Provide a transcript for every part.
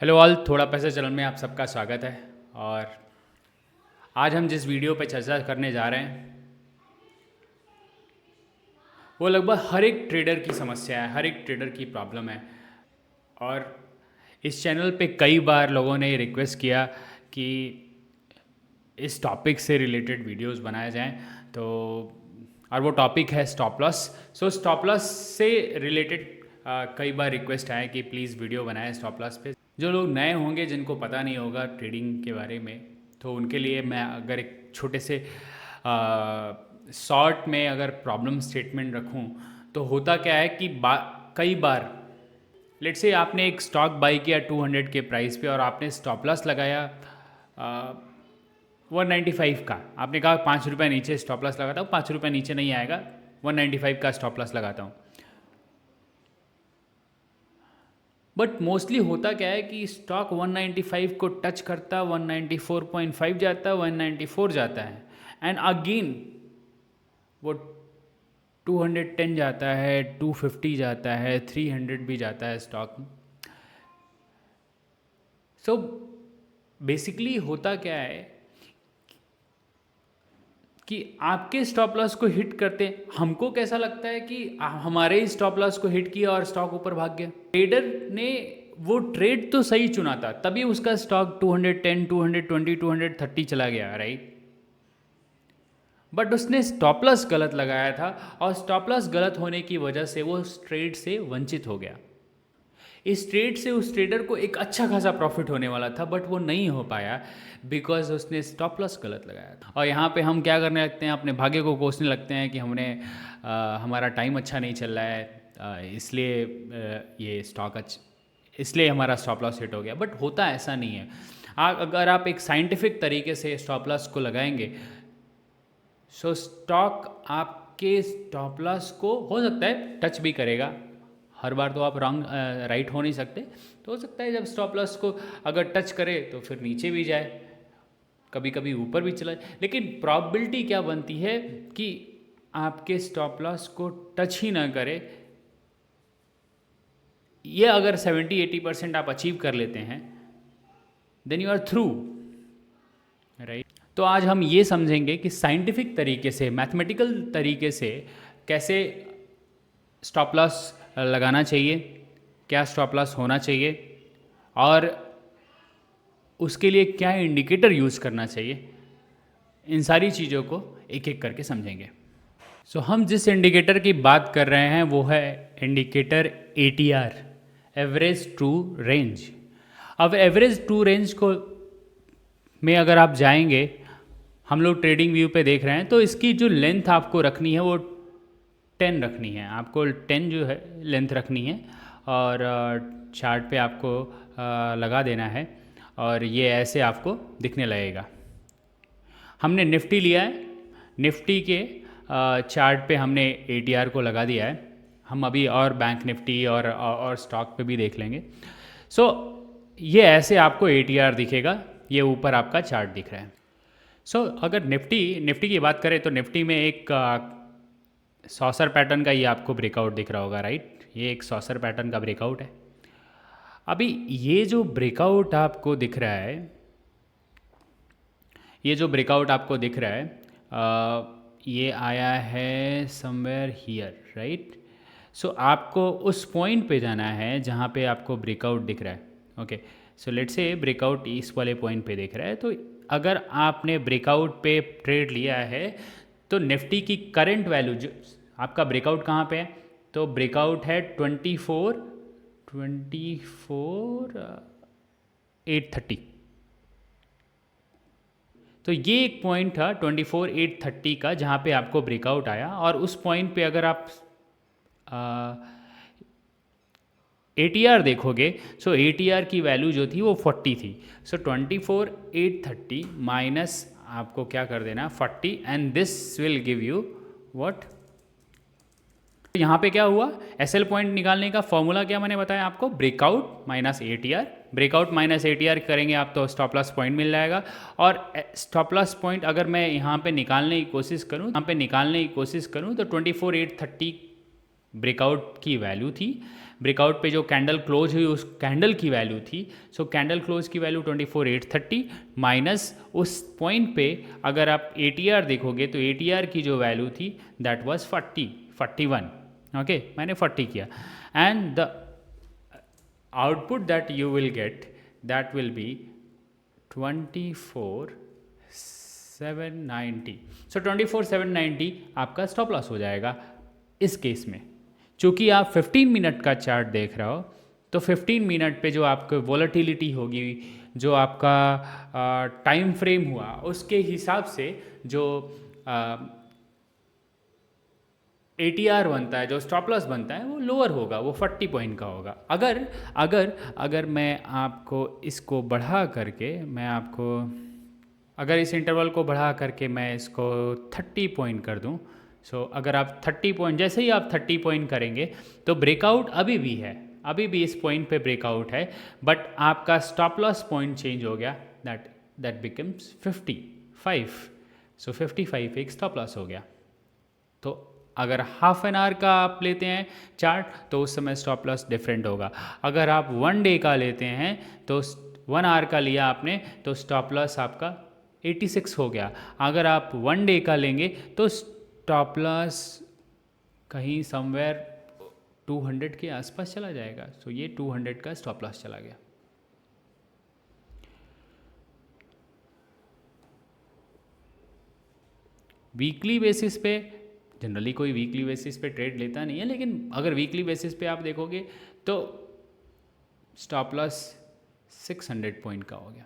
Hello all, थोड़ा पैसा channel में आप सबका स्वागत है। और आज हम जिस वीडियो पे चर्चा करने जा रहे हैं वो लगभग हर एक ट्रेडर की समस्या है, हर एक ट्रेडर की प्रॉब्लम है। और इस चैनल पे कई बार लोगों ने रिक्वेस्ट किया कि इस टॉपिक से रिलेटेड वीडियोस बनाए जाएं। तो और वो टॉपिक है stop loss. So stop loss से रिलेटेड कई बार रिक्वेस्ट आए कि प्लीज़ वीडियो बनाएं स्टॉप लॉस पे। जो लोग नए होंगे, जिनको पता नहीं होगा ट्रेडिंग के बारे में, तो उनके लिए मैं अगर एक छोटे से शॉर्ट में अगर प्रॉब्लम स्टेटमेंट रखूं तो होता क्या है कि कई बार लेट्स से आपने एक स्टॉक बाई किया 200 के प्राइस पे और आपने स्टॉप लॉस लगाया 195 का। आपने कहा 5 रुपये नीचे स्टॉप लॉस लगाता हूँ, 5 रुपये नीचे नहीं आएगा, 195 का स्टॉप लॉस लगाता हूँ। बट मोस्टली होता क्या है कि स्टॉक 195 को टच करता, 194.5 जाता, 194 जाता है, एंड अगेन वो 210 जाता है, 250 जाता है, 300 भी जाता है स्टॉक। सो बेसिकली होता क्या है कि आपके स्टॉप लॉस को हिट करते हमको कैसा लगता है कि हमारे ही स्टॉप लॉस को हिट किया और स्टॉक ऊपर भाग गया। ट्रेडर ने वो ट्रेड तो सही चुना था, तभी उसका स्टॉक 210, 220, 230 चला गया, राइट। बट उसने स्टॉप लॉस गलत लगाया था और स्टॉप लॉस गलत होने की वजह से वो उस ट्रेड से वंचित हो गया। इस ट्रेड से उस ट्रेडर को एक अच्छा खासा प्रॉफिट होने वाला था, बट वो नहीं हो पाया बिकॉज उसने स्टॉप लॉस गलत लगाया था। और यहाँ पे हम क्या करने लगते हैं, अपने भाग्य को कोसने लगते हैं कि हमारा टाइम अच्छा नहीं चल रहा है, इसलिए ये स्टॉक इसलिए हमारा स्टॉप लॉस हिट हो गया। बट होता ऐसा नहीं है। अगर आप एक साइंटिफिक तरीके से स्टॉप लॉस को लगाएंगे, सो स्टॉक आपके स्टॉप लॉस को हो सकता है टच भी करेगा। हर बार तो आप रॉन्ग राइट हो नहीं सकते, तो हो सकता है जब स्टॉप लॉस को अगर टच करे तो फिर नीचे भी जाए, कभी कभी ऊपर भी चला जाए। लेकिन प्रॉबिलिटी क्या बनती है कि आपके स्टॉप लॉस को टच ही ना करे। ये अगर 70-80% आप अचीव कर लेते हैं, then you are through, right. तो आज हम ये समझेंगे कि साइंटिफिक तरीके से, मैथमेटिकल तरीके से कैसे स्टॉप लॉस लगाना चाहिए, क्या स्टॉप लॉस होना चाहिए और उसके लिए क्या इंडिकेटर यूज़ करना चाहिए। इन सारी चीज़ों को एक एक करके समझेंगे। सो हम जिस इंडिकेटर की बात कर रहे हैं वो है indicator ATR, average true range. अब एवरेज ट्रू रेंज को में अगर आप जाएंगे, हम लोग ट्रेडिंग व्यू पे देख रहे हैं, तो इसकी जो लेंथ आपको रखनी है वो 10 रखनी है। आपको 10 जो है लेंथ रखनी है और चार्ट पे आपको लगा देना है और ये ऐसे आपको दिखने लगेगा। हमने निफ्टी लिया है, निफ्टी के चार्ट पे हमने ATR को लगा दिया है। हम अभी और बैंक निफ्टी और स्टॉक पे भी देख लेंगे। सो ये ऐसे आपको ATR दिखेगा, ये ऊपर आपका चार्ट दिख रहा है। सो अगर निफ्टी की बात करें तो निफ्टी में एक सॉसर पैटर्न का ये आपको ब्रेकआउट दिख रहा होगा, राइट। ये एक सॉसर पैटर्न का ब्रेकआउट है। अभी ये जो ब्रेकआउट आपको दिख रहा है, ये जो ब्रेकआउट आपको दिख रहा है, ये आया है समवेयर हियर, राइट। सो आपको उस पॉइंट पे जाना है जहाँ पे आपको ब्रेकआउट दिख रहा है। Okay, so let's say breakout इस वाले पॉइंट पे दिख रहा है। तो अगर आपने ब्रेकआउट पे ट्रेड लिया है तो निफ्टी की करंट वैल्यू जो आपका ब्रेकआउट कहाँ पे है, तो ब्रेकआउट है 24,830। तो ये एक पॉइंट था 24,830 का जहाँ पे आपको ब्रेकआउट आया। और उस पॉइंट पे अगर आप ATR देखोगे, सो ATR की वैल्यू जो थी वो 40 थी। सो 24,830 माइनस आपको क्या कर देना 40, and this will give you what. यहाँ पे क्या हुआ, SL पॉइंट निकालने का फॉर्मूला क्या मैंने बताया आपको, breakout minus ATR। Breakout minus ATR करेंगे आप तो स्टॉप लॉस पॉइंट मिल जाएगा। और स्टॉप लॉस पॉइंट अगर मैं यहाँ पे निकालने की कोशिश करूँ तो 24,830 ब्रेकआउट की वैल्यू थी, ब्रेकआउट पे जो कैंडल क्लोज हुई उस कैंडल की वैल्यू थी। सो कैंडल क्लोज की वैल्यू 24,830 माइनस उस पॉइंट पे अगर आप ATR देखोगे तो ATR की जो वैल्यू थी दैट वाज 41। ओके, मैंने 40 किया and the output that you will get that will be 24,790। सो 24,790 आपका स्टॉप लॉस हो जाएगा इस केस में। चूँकि आप 15 मिनट का चार्ट देख रहे हो तो 15 मिनट पे जो आपको वॉलेटिलिटी होगी, जो आपका टाइम फ्रेम हुआ, उसके हिसाब से जो ATR बनता है, जो स्टॉप लॉस बनता है वो लोअर होगा, वो 40 पॉइंट का होगा। अगर अगर अगर मैं आपको इसको बढ़ा करके मैं आपको अगर इस इंटरवल को बढ़ा करके मैं इसको 30 पॉइंट कर दूं, सो अगर आप 30 पॉइंट, जैसे ही आप 30 पॉइंट करेंगे तो ब्रेकआउट अभी भी है, अभी भी इस पॉइंट पे ब्रेकआउट है, बट आपका स्टॉप लॉस पॉइंट चेंज हो गया, दैट बिकम्स 55। सो 55 एक स्टॉप लॉस हो गया। तो अगर हाफ एन आवर का आप लेते हैं चार्ट तो उस समय स्टॉप लॉस डिफरेंट होगा। अगर आप 1 डे का लेते हैं तो 1 आवर का लिया आपने तो स्टॉप लॉस आपका 86 हो गया। अगर आप 1 डे का लेंगे तो स्टॉप लॉस कहीं समवेयर 200 के आसपास चला जाएगा। सो ये 200 का स्टॉप लॉस चला गया। वीकली बेसिस पे जनरली कोई वीकली बेसिस पे ट्रेड लेता नहीं है, लेकिन अगर वीकली बेसिस पे आप देखोगे तो स्टॉप लॉस 600 पॉइंट का हो गया।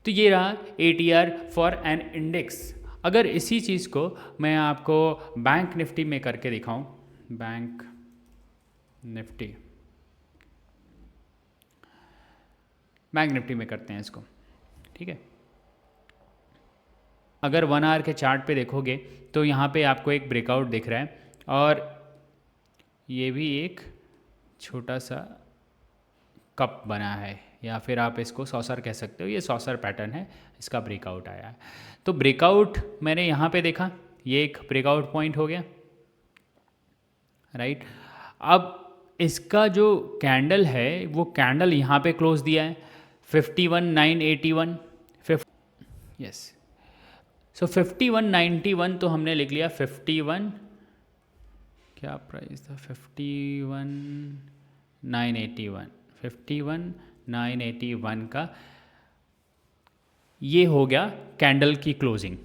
तो ये रहा ATR फॉर एन इंडेक्स। अगर इसी चीज़ को मैं आपको बैंक निफ्टी में करके दिखाऊं, बैंक निफ्टी में करते हैं इसको, ठीक है। अगर 1 आवर के चार्ट पे देखोगे तो यहाँ पे आपको एक ब्रेकआउट दिख रहा है और ये भी एक छोटा सा कप बना है, या फिर आप इसको सॉसर कह सकते हो, ये सॉसर पैटर्न है, इसका ब्रेकआउट आया है। तो ब्रेकआउट मैंने यहाँ पे देखा, ये एक ब्रेकआउट पॉइंट हो गया, राइट। अब इसका जो कैंडल है वो कैंडल यहाँ पे क्लोज दिया है 51,981 यस। सो 5191 तो हमने लिख लिया 51, क्या प्राइस था, 51,981 का ये हो गया कैंडल की क्लोजिंग।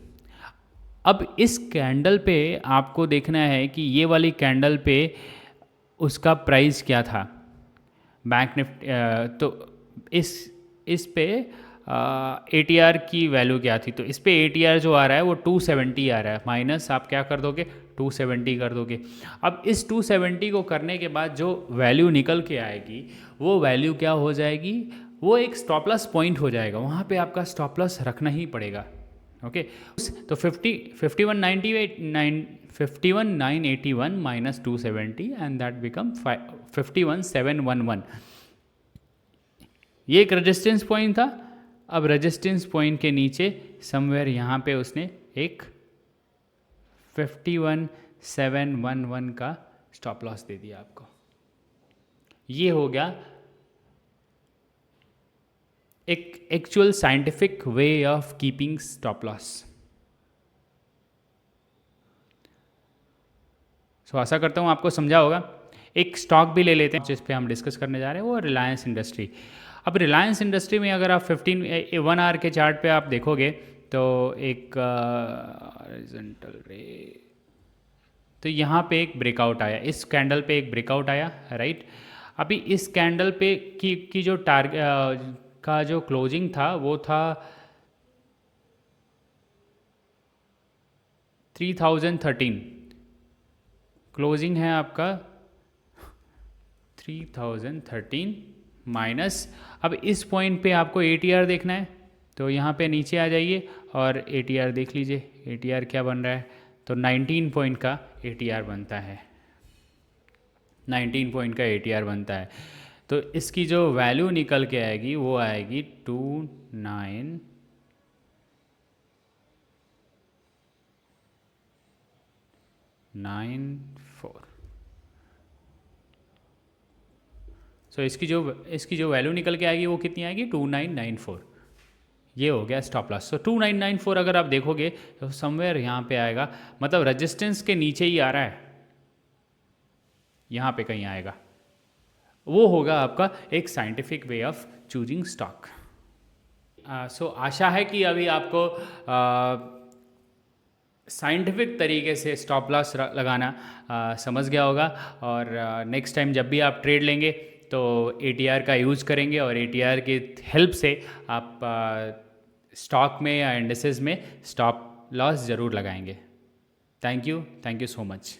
अब इस कैंडल पे आपको देखना है कि ये वाली कैंडल पे उसका प्राइस क्या था बैंक निफ्टी, तो इस पे ATR की वैल्यू क्या थी, तो इस पे ATR जो आ रहा है वो 270 आ रहा है, माइनस आप क्या कर दोगे 270 कर दोगे। अब इस 270 को करने के बाद जो वैल्यू निकल के आएगी वो वैल्यू क्या हो जाएगी, वो एक स्टॉप लॉस पॉइंट हो जाएगा, वहाँ पे आपका स्टॉप लॉस रखना ही पड़ेगा। ओके, तो 51,981 माइनस 270 एंड दैट बिकम 51,711। ये एक रेजिस्टेंस पॉइंट था। अब रेजिस्टेंस पॉइंट के नीचे समवेयर यहाँ पे उसने एक 51,711 का स्टॉप लॉस दे दिया आपको। ये हो गया एक actual scientific way of keeping stop loss. So आशा करता हूँ आपको समझा होगा। एक स्टॉक भी ले लेते हैं जिस पे हम डिस्कस करने जा रहे हैं, वो रिलायंस इंडस्ट्री। अब रिलायंस इंडस्ट्री में अगर आप 1 आवर के चार्ट पे आप देखोगे तो एक हॉरिजॉन्टल रे, तो यहाँ पे एक ब्रेकआउट आया, इस कैंडल पे एक ब्रेकआउट आया, राइट। अभी इस कैंडल पे की जो टारगेट का जो क्लोजिंग था वो था 3013, क्लोजिंग है आपका 3013 माइनस। अब इस पॉइंट पे आपको ATR देखना है तो यहाँ पे नीचे आ जाइए और ATR देख लीजिए, ATR क्या बन रहा है, तो 19 पॉइंट का ATR बनता है, 19 पॉइंट का ATR बनता है। तो इसकी जो वैल्यू निकल के आएगी वो आएगी 2994। सो इसकी जो वैल्यू निकल के आएगी वो कितनी आएगी 2994। ये हो गया स्टॉप लॉस। सो 2994 अगर आप देखोगे तो समवेयर यहाँ पे आएगा, मतलब रेजिस्टेंस के नीचे ही आ रहा है, यहाँ पे कहीं आएगा। वो होगा आपका एक scientific way of choosing stock. So आशा है कि अभी आपको साइंटिफिक तरीके से स्टॉप लॉस लगाना समझ गया होगा। और नेक्स्ट टाइम जब भी आप ट्रेड लेंगे तो ATR का यूज़ करेंगे, और ATR की हेल्प से आप स्टॉक में या इंडेसेस में स्टॉप लॉस ज़रूर लगाएंगे। Thank you so much.